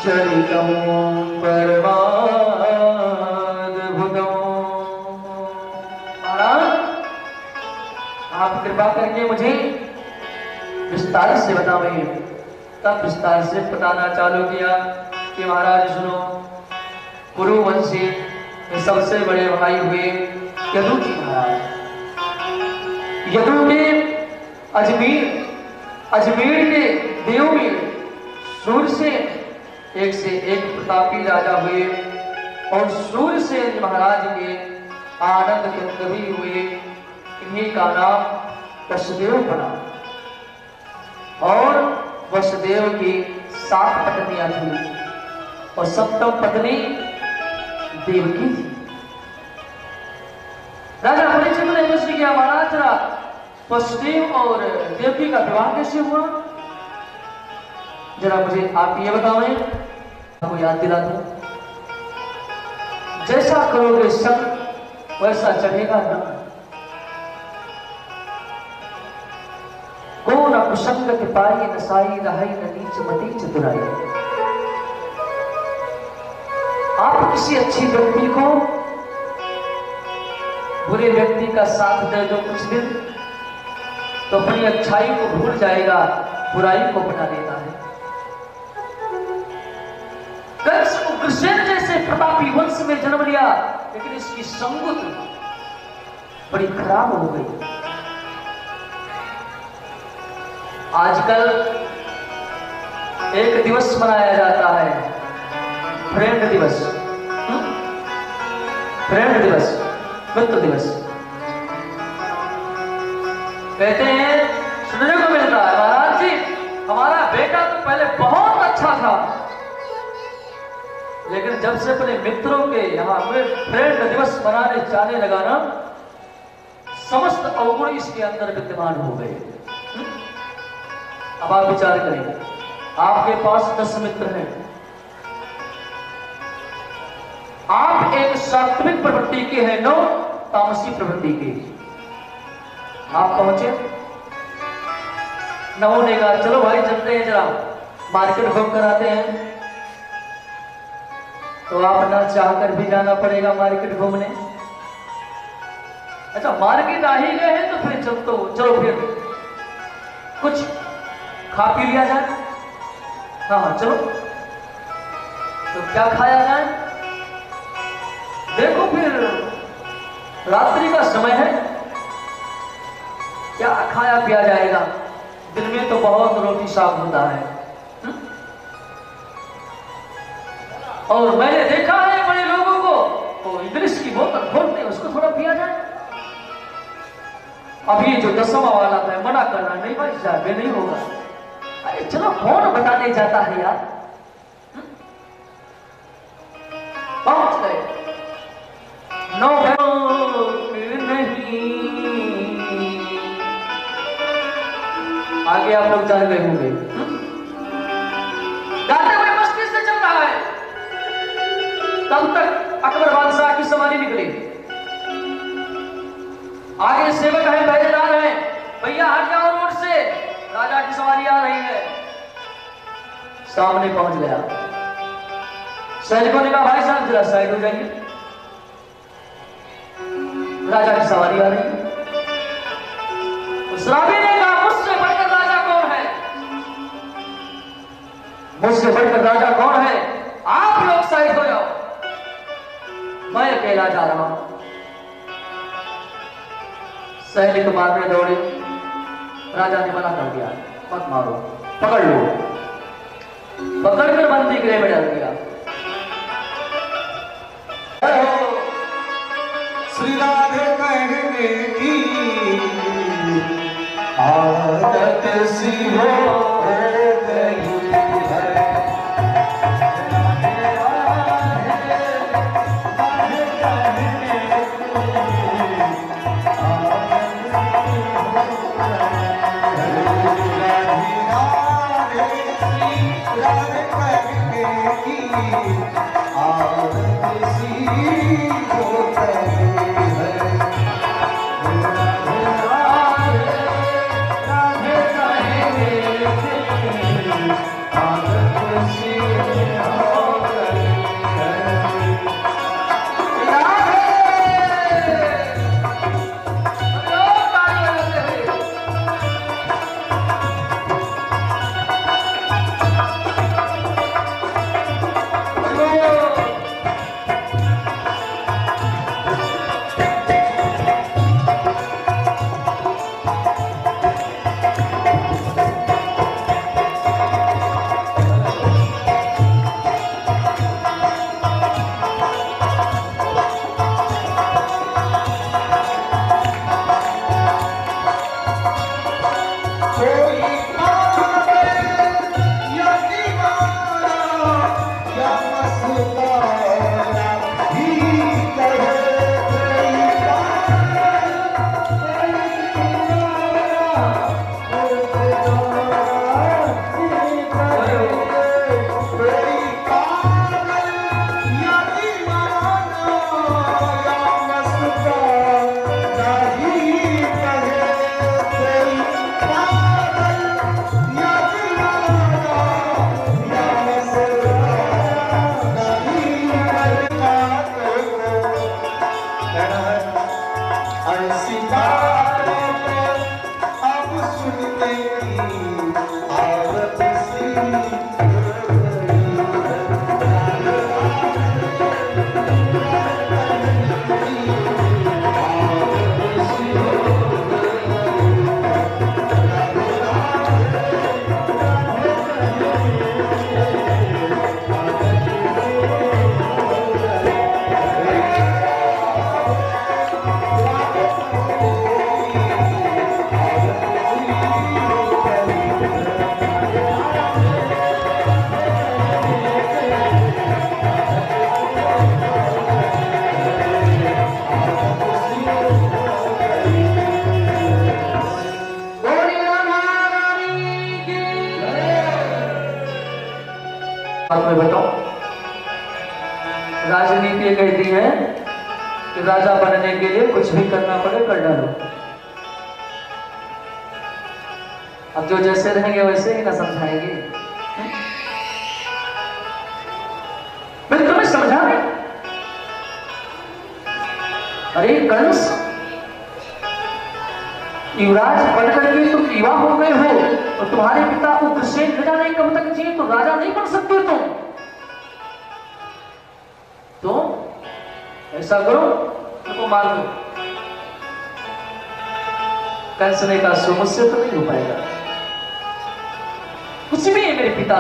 चरितं परमाद्भुतम्। महाराज, आप कृपा करके मुझे विस्तार से बताएं। तब विस्तार से बताना चालू किया कि महाराज सुनो, कुरुवंशी के सबसे बड़े भाई हुए यदु जी महाराज। यदु के अजमेर के देव में सूर्य से एक प्रतापी राजा हुए और सूर्य से महाराज के आनंद के कवि हुए। इन्हीं का नाम वसुदेव पड़ा और वसुदेव की 7 पत्नियां थी और सप्तम पत्नी देवकी थी। राजा परीक्षित ने मुझसे किया, महाराज जरा वसुदेव और देवकी का विवाह कैसे हुआ, जरा मुझे आप ये बताएं। आपको याद दिला दूं, जैसा करोगे संग वैसा चढ़ेगा रंग। को न कुसंगत पाई न साई रहाई न नीच मती चतुराई। आप किसी अच्छी व्यक्ति को बुरे व्यक्ति का साथ दे दो कुछ दिन, तो अपनी अच्छाई को भूल जाएगा, बुराई को अपना लेता है। कंस उग्रसेन जैसे प्रतापी वंश में जन्म लिया, लेकिन इसकी संगत बड़ी खराब हो गई। आजकल एक दिवस मनाया जाता है, फ्रेंड दिवस, फ्रेंड दिवस, मित्र दिवस। कहते हैं, सुनने को मिलता है, महाराज जी हमारा बेटा तो पहले बहुत अच्छा था, लेकिन जब से अपने मित्रों के यहां में फ्रेंड दिवस मनाने जाने लगा ना, समस्त अवगुण इसके अंदर विद्यमान हो गए। अब आप विचार करें, आपके पास 10 मित्र हैं, आप एक सात्विक प्रवृत्ति के हैं, 9 तामसी प्रवृत्ति के। आप पहुंचे, 9 ने कहा चलो भाई चलते हैं, जरा मार्केट घूम कर आते हैं। तो आप ना चाहकर भी जाना पड़ेगा मार्केट घूमने। अच्छा, मार्केट आ ही गए हैं तो फिर चलो फिर कुछ खा पी लिया जाए। हाँ चलो, तो क्या खाया जाए? देखो फिर रात्रि का समय है, क्या खाया पिया जाएगा? दिन में तो बहुत रोटी साग होता है। और मैंने देखा है बड़े लोगों को, तो इंग्लिश की बोतल खोलते उसको थोड़ा पिया जाए। अब ये जो 10वां वाला था, मना करना नहीं भाई साहब, ये नहीं होगा। अरे चलो, कौन बताने जाता है यार। पहुंच गए, 9 नहीं, आगे आप लोग जान गए होंगे। गाते हुए मस्ती से चल रहा है, तब तक अकबर बादशाह की सवारी निकली। आगे सेवक है, पहरेदार है, भैया हट जाओ रोड से, राजा की सवारी आ रही है। सामने पहुंच गया, सैनिकों ने कहा भाई साहब जरा साइड हो जाइए, राजा की सवारी आ रही है। उस रावी ने कहा मुझसे बढ़कर राजा कौन है, मुझसे बढ़कर राजा कौन है, आप लोग साइड हो जाओ, मैं अकेला जा रहा हूं। सैनिक मारने दौड़े, राजा ने मना कर दिया, मत मारो, पकड़ लो। पकड़कर बंदी गृह में डाल दिया। श्री राधे कहने की आदत सी हो गई है। राधे बात मैं बताऊं, राजनीति ये कहती है कि राजा बनने के लिए कुछ भी करना पड़े कर डालो। अब जो जैसे रहेंगे वैसे ही ना समझाएंगे। मैं तुम्हें समझा नहीं। अरे कंस, युवराज बनकर के तुम युवा हो गए हो और तुम्हारे पिता उग्रसेन न जाने कब तक जिए तो राजा नहीं बन सकते तुम। तो ऐसा करो, तुमको मार दो। कंस ने कहा सो मुझसे तो नहीं हो पाएगा, कुछ भी है मेरे पिता।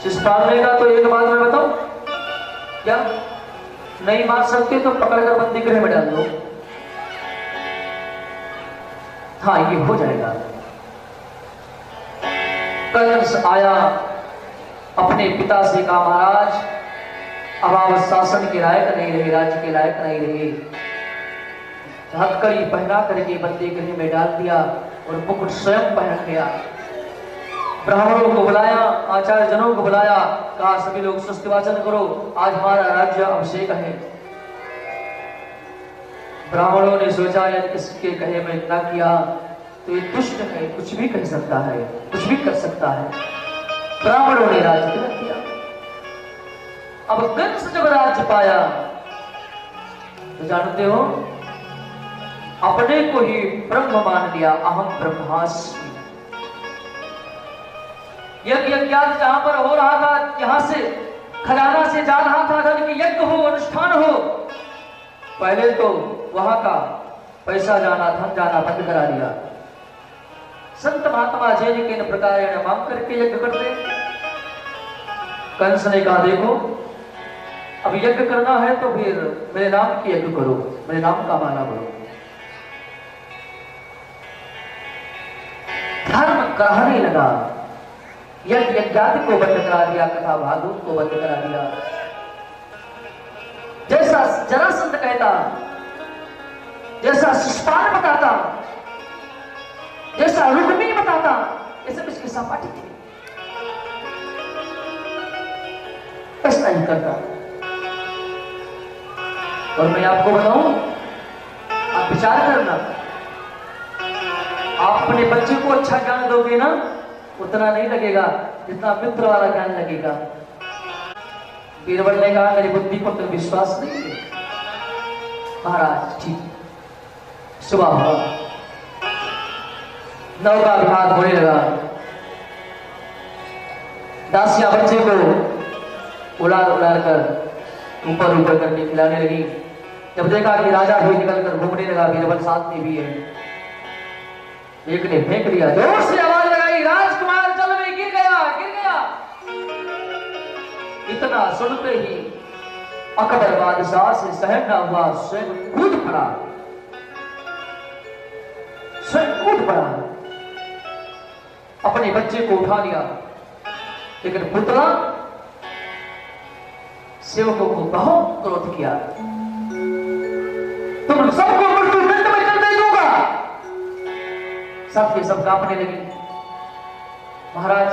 शिशुपाल ने कहा तो एक बात मैं बताऊं, क्या नहीं मार सकते तो पकड़कर बंदी गृह में डाल दो। हाँ ये हो जाएगा। कंस आया, अपने पिता से कहा महाराज अब आप शासन के लायक नहीं रहे, राज्य के लायक नहीं रहे। हथकड़ी पहना करके बंदी गृह में डाल दिया और मुकुट स्वयं पहन गया। ब्राह्मणों को बुलाया, आचार्य जनों को बुलाया, कहा सभी लोग स्वस्ति वाचन करो, आज हमारा राज्य अभिषेक है। ब्राह्मणों ने सोचा यदि इसके कहे में इतना किया तो ये दुष्ट है, कुछ भी कर सकता है, कुछ भी कर सकता है। ब्राह्मणों ने राज्य तिलक किया। अब कंस जब राज्य पाया तो जानते हो अपने को ही ब्रह्म मान लिया, अहम ब्रह्मास्मि। यज्ञ जहां पर हो रहा था, यहां से खजाना से जा रहा था धन की यज्ञ हो, अनुष्ठान हो, पहले तो वहां का पैसा जाना, धन जाना बंद करा दिया। संत महात्मा जैन के इन प्रकार मांग करके यज्ञ करते। कंस ने कहा देखो अब यज्ञ करना है तो फिर मेरे नाम की यज्ञ करो, मेरे नाम का माना करो। धर्म कहने लगा, यज्ञ यज्ञादि को बंद करा दिया, कथा भागवत को बंद करा दिया। जैसा जरासंध कहता, जैसा शिशुपाल बताता, जैसा रुक्मिणी बताता, ये सब इसकी सपाटी थी। ऐसा ही करता। और मैं आपको बताऊं, आप विचार करना, आप अपने बच्चे को अच्छा ज्ञान दोगे ना उतना नहीं लगेगा जितना मित्र वाला ज्ञान लगेगा। बीरबल ने कहा मेरी बुद्धि पर तो विश्वास नहीं है। महाराज ठीक। सुबह हुआ, नौका विहार होने लगा। दासियां बच्चे को उलार उलार कर ऊपर ऊपर करके खिलाने लगी। जब देखा कि राजा भी निकलकर घूमने लगा, बीरबल साथ में भी है, एक ने फेंक दिया, जोर से आवाज लगाई, राजकुमार जल में गिर गया, गिर गया। इतना सुनते ही अकबर बादशाह से सहन न हुआ, स्वयं कूद पड़ा, स्वयं कूद पड़ा, अपने बच्चे को उठा लिया। लेकिन पुतला सेवकों को बहुत क्रोध किया, तुम सबको मृत्यु दंड में कर दे दूंगा। सब के सब कांपने लगे। महाराज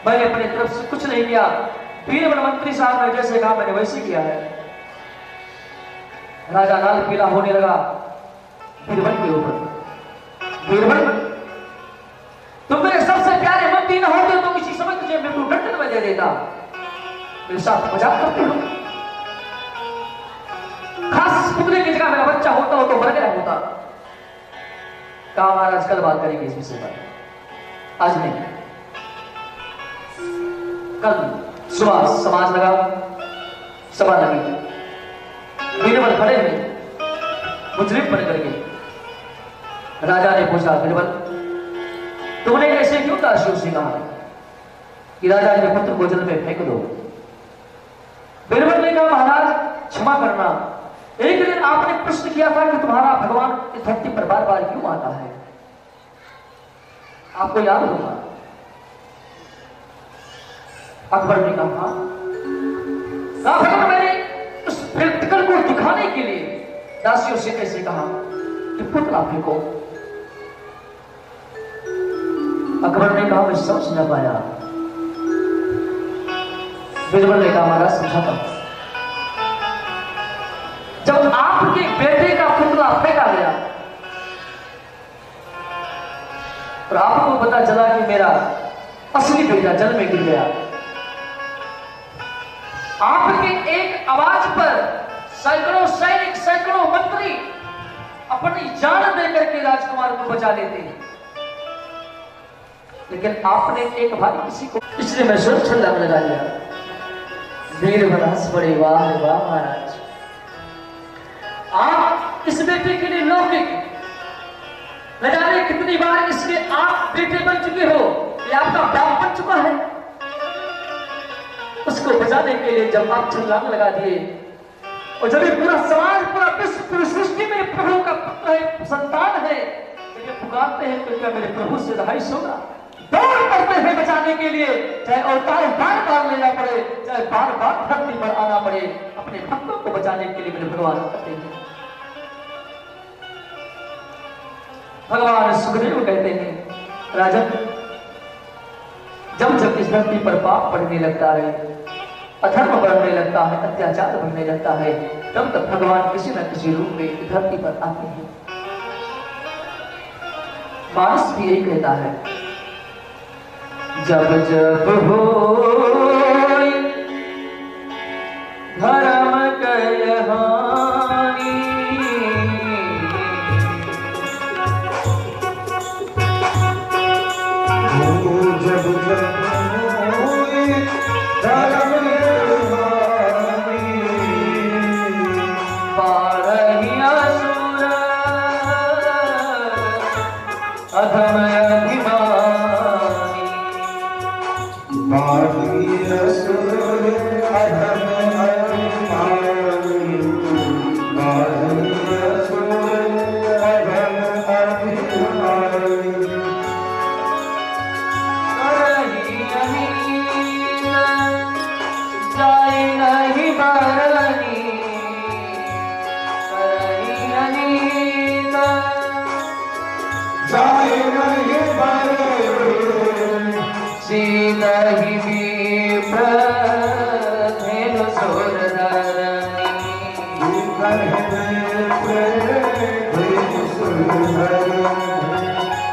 मैंने अपनी तरफ से कुछ नहीं किया, बीरबल मंत्री साहब ने जैसे कहा मैंने वैसे किया है। राजा लाल पीला होने लगा बीरबल के ऊपर। बीरबल तुम मेरे सबसे प्यारे मंत्री न होते तो इसी समय तुझे मृत्यु दंड में दे देता। मेरे साथ मजाक करते हो। खास पुतले की जगह मेरा बच्चा होता हो तो मर गया होता। कहा महाराज कल बात करेंगे इस विषय पर, आज नहीं। कल सुबह समाज लगा, सभा लगी, बीरबल खड़े हुए मुजरिम बन करके। राजा ने पूछा बीरबल तुमने ऐसे क्यों दासियों से कहा कि राजा के पुत्र को जल में फेंक दो? बीरबल ने कहा महाराज क्षमा करना, एक दिन आपने प्रश्न किया था कि तुम्हारा भगवान इस धरती पर बार बार क्यों आता है, आपको याद होगा। अकबर ने कहा भगवान मैंने उस प्रैक्टिकल को दिखाने के लिए दासियों से कैसे कहा कि पुतला फेंको। अकबर ने कहा मैं समझ न पाया। बीरबल ने कहा महाराज समझाता हूं। जब आपके बेटे का पुतला फेंका गया और आपको पता चला कि मेरा असली बेटा जल में गिर गया, आपके एक आवाज पर सैकड़ों सैनिक, सैकड़ों मंत्री अपनी जान देकर के राजकुमार को बचा लेते हैं, लेकिन आपने एक भाई किसी को, इसलिए मैं सुरक्षा लगा लिया। बीरबल हंस पड़े, वाह वाह महाराज, आप इस बेटे के लिए लौकिक न जाने कितनी बार इसलिए आप बेटे बन चुके हो, ये आपका बाप बन चुका है। उसको बचाने के लिए जब आप छलांग लगा दिए और जब ये पूरा समाज, पूरा विश्व, पूरी सृष्टि में प्रभु का पुत्र है, संतान है, तो ये पुकारते हैं कि क्या मेरे प्रभु से रहाइश होगा? दौड़ करते हैं बचाने के लिए, चाहे अवतार बार बार लेना पड़े, चाहे बार बार धरती पर आना पड़े, अपने भक्तों को बचाने के लिए मेरे भगवान करते हैं। भगवान सुखदेव कहते हैं, राजन, जब जब इस धरती पर पाप बढ़ने लगता है, अधर्म बढ़ने लगता है, अत्याचार बढ़ने लगता है, तब तक भगवान किसी न किसी रूप में धरती पर आते हैं। मानस भी यही कहता है, जब जब हो धर्म कलहानी, जब जब होए धर्म कलहानी, पारही असुर अधम अभिमानी, पारही असुर अधम अभिमानी, पारही असुर अधम अभिमानी, जाए नहीं बरनी, जाए नहीं बरनी, सीता ही धेनु सुर धरनी,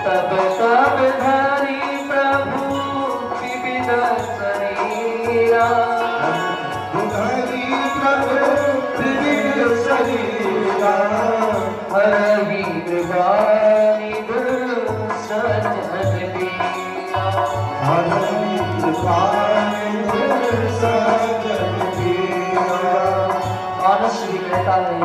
तब तब धरी प्रभु विविध शरीरा, हरहि कृपानि सजन बीरा, मानस भी कहता है,